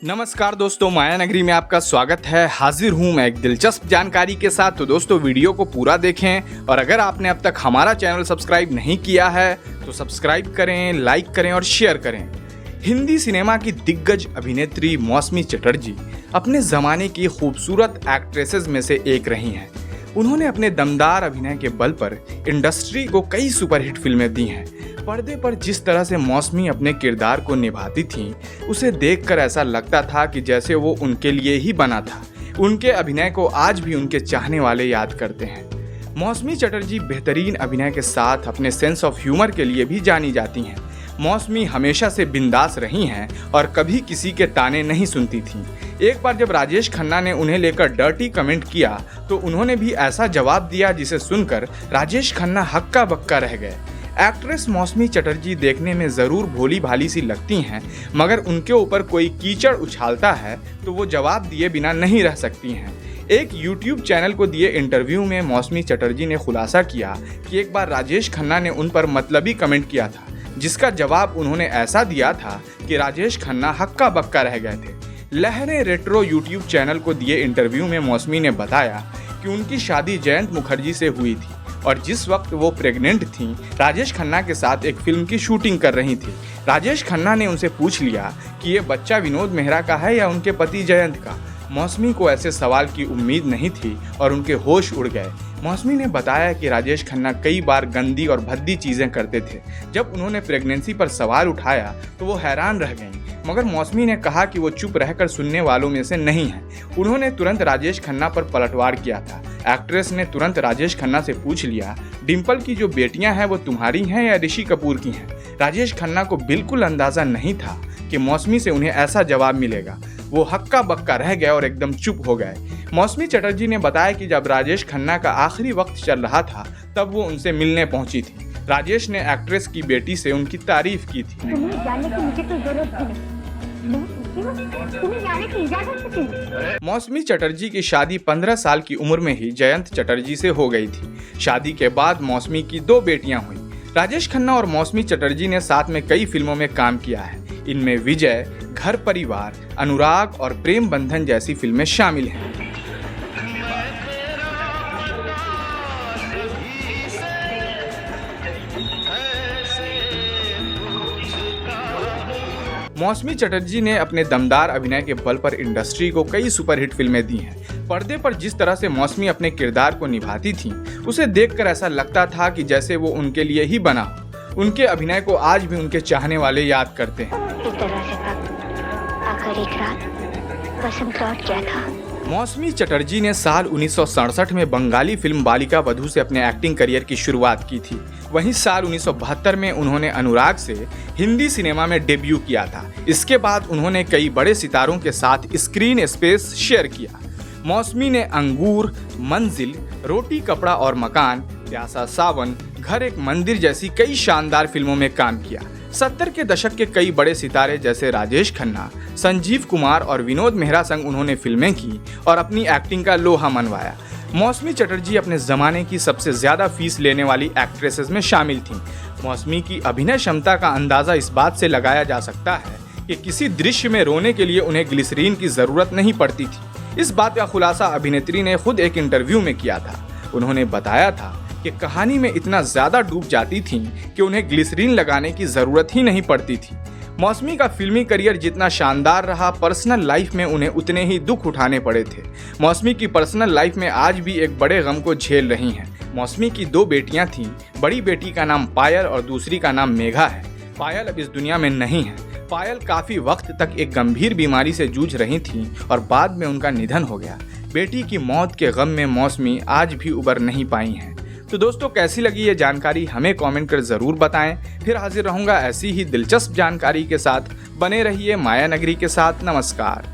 नमस्कार दोस्तों, माया नगरी में आपका स्वागत है। हाजिर हूं मैं एक दिलचस्प जानकारी के साथ। तो दोस्तों वीडियो को पूरा देखें और अगर आपने अब तक हमारा चैनल सब्सक्राइब नहीं किया है तो सब्सक्राइब करें, लाइक करें और शेयर करें। हिंदी सिनेमा की दिग्गज अभिनेत्री मौसमी चटर्जी अपने ज़माने की खूबसूरत एक्ट्रेसेस में से एक रही हैं। उन्होंने अपने दमदार अभिनय के बल पर इंडस्ट्री को कई सुपरहिट फिल्में दी हैं। पर्दे पर जिस तरह से मौसमी अपने किरदार को निभाती थीं, उसे देखकर ऐसा लगता था कि जैसे वो उनके लिए ही बना था। उनके अभिनय को आज भी उनके चाहने वाले याद करते हैं। मौसमी चटर्जी बेहतरीन अभिनय के साथ अपने सेंस ऑफ ह्यूमर के लिए भी जानी जाती हैं। मौसमी हमेशा से बिंदास रही हैं और कभी किसी के ताने नहीं सुनती थीं। एक बार जब राजेश खन्ना ने उन्हें लेकर डर्टी कमेंट किया तो उन्होंने भी ऐसा जवाब दिया जिसे सुनकर राजेश खन्ना हक्का बक्का रह गए। एक्ट्रेस मौसमी चटर्जी देखने में ज़रूर भोली भाली सी लगती हैं, मगर उनके ऊपर कोई कीचड़ उछालता है तो वो जवाब दिए बिना नहीं रह सकती हैं। एक YouTube चैनल को दिए इंटरव्यू में मौसमी चटर्जी ने खुलासा किया कि एक बार राजेश खन्ना ने उन पर मतलबी कमेंट किया था, जिसका जवाब उन्होंने ऐसा दिया था कि राजेश खन्ना हक्का बक्का रह गए थे। लहरें रेट्रो YouTube चैनल को दिए इंटरव्यू में मौसमी ने बताया कि उनकी शादी जयंत मुखर्जी से हुई थी और जिस वक्त वो प्रेग्नेंट थीं, राजेश खन्ना के साथ एक फिल्म की शूटिंग कर रही थी। राजेश खन्ना ने उनसे पूछ लिया कि ये बच्चा विनोद मेहरा का है या उनके पति जयंत का। मौसमी को ऐसे सवाल की उम्मीद नहीं थी और उनके होश उड़ गए। मौसमी ने बताया कि राजेश खन्ना कई बार गंदी और भद्दी चीज़ें करते थे। जब उन्होंने प्रेगनेंसी पर सवाल उठाया तो वो हैरान रह गईं, मगर मौसमी ने कहा कि वो चुप रहकर सुनने वालों में से नहीं है। उन्होंने तुरंत राजेश खन्ना पर पलटवार किया था। एक्ट्रेस ने तुरंत राजेश खन्ना से पूछ लिया, डिम्पल की जो बेटियां हैं वो तुम्हारी हैं या ऋषि कपूर की हैं? राजेश खन्ना को बिल्कुल अंदाज़ा नहीं था कि मौसमी से उन्हें ऐसा जवाब मिलेगा। वो हक्का बक्का रह गए और एकदम चुप हो गए। मौसमी चटर्जी ने बताया कि जब राजेश खन्ना का आखिरी वक्त चल रहा था तब वो उनसे मिलने पहुंची थी। राजेश ने एक्ट्रेस की बेटी से उनकी तारीफ की थी। तुम्हें जानने की मुझे कोई जरूरत नहीं। तुम्हें जाने की इजाजत थी। मौसमी चटर्जी की शादी 15 साल की उम्र में ही जयंत चटर्जी से हो गई थी। शादी के बाद मौसमी की 2 बेटियां हुई। राजेश खन्ना और मौसमी चटर्जी ने साथ में कई फिल्मों में काम किया है। इनमें विजय, घर परिवार, अनुराग और प्रेम बंधन जैसी फिल्में शामिल हैं। मौसमी चटर्जी ने अपने दमदार अभिनय के बल पर इंडस्ट्री को कई सुपरहिट फिल्में दी हैं। पर्दे पर जिस तरह से मौसमी अपने किरदार को निभाती थीं, उसे देखकर ऐसा लगता था कि जैसे वो उनके लिए ही बना हो। उनके अभिनय को आज भी उनके चाहने वाले याद करते हैं। इस तरह से आखिर एक रात बसंत लौट गया था। मौसमी चटर्जी ने साल 1967 में बंगाली फिल्म बालिका वधू से अपने एक्टिंग करियर की शुरुआत की थी। वहीं साल 1972 में उन्होंने अनुराग से हिंदी सिनेमा में डेब्यू किया था। इसके बाद उन्होंने कई बड़े सितारों के साथ स्क्रीन स्पेस शेयर किया। मौसमी ने अंगूर, मंजिल, रोटी कपड़ा और मकान, प्यासा सावन, घर एक मंदिर जैसी कई शानदार फिल्मों में काम किया। 70 के दशक के कई बड़े सितारे जैसे राजेश खन्ना, संजीव कुमार और विनोद मेहरा संग उन्होंने फिल्में की और अपनी एक्टिंग का लोहा मनवाया। मौसमी चटर्जी अपने ज़माने की सबसे ज़्यादा फीस लेने वाली एक्ट्रेसेस में शामिल थीं। मौसमी की अभिनय क्षमता का अंदाज़ा इस बात से लगाया जा सकता है कि किसी दृश्य में रोने के लिए उन्हें ग्लिसरीन की ज़रूरत नहीं पड़ती थी। इस बात का खुलासा अभिनेत्री ने खुद एक इंटरव्यू में किया था। उन्होंने बताया था कि कहानी में इतना ज़्यादा डूब जाती थीं कि उन्हें ग्लिसरीन लगाने की ज़रूरत ही नहीं पड़ती थी। मौसमी का फिल्मी करियर जितना शानदार रहा, पर्सनल लाइफ में उन्हें उतने ही दुख उठाने पड़े थे। मौसमी की पर्सनल लाइफ में आज भी एक बड़े गम को झेल रही हैं। मौसमी की 2 बेटियां थीं। बड़ी बेटी का नाम पायल और दूसरी का नाम मेघा है। पायल अब इस दुनिया में नहीं है। पायल काफ़ी वक्त तक एक गंभीर बीमारी से जूझ रही थीं और बाद में उनका निधन हो गया। बेटी की मौत के गम में मौसमी आज भी उबर नहीं पाई हैं। तो दोस्तों, कैसी लगी ये जानकारी हमें कमेंट कर ज़रूर बताएं। फिर हाजिर रहूँगा ऐसी ही दिलचस्प जानकारी के साथ। बने रहिए माया नगरी के साथ। नमस्कार।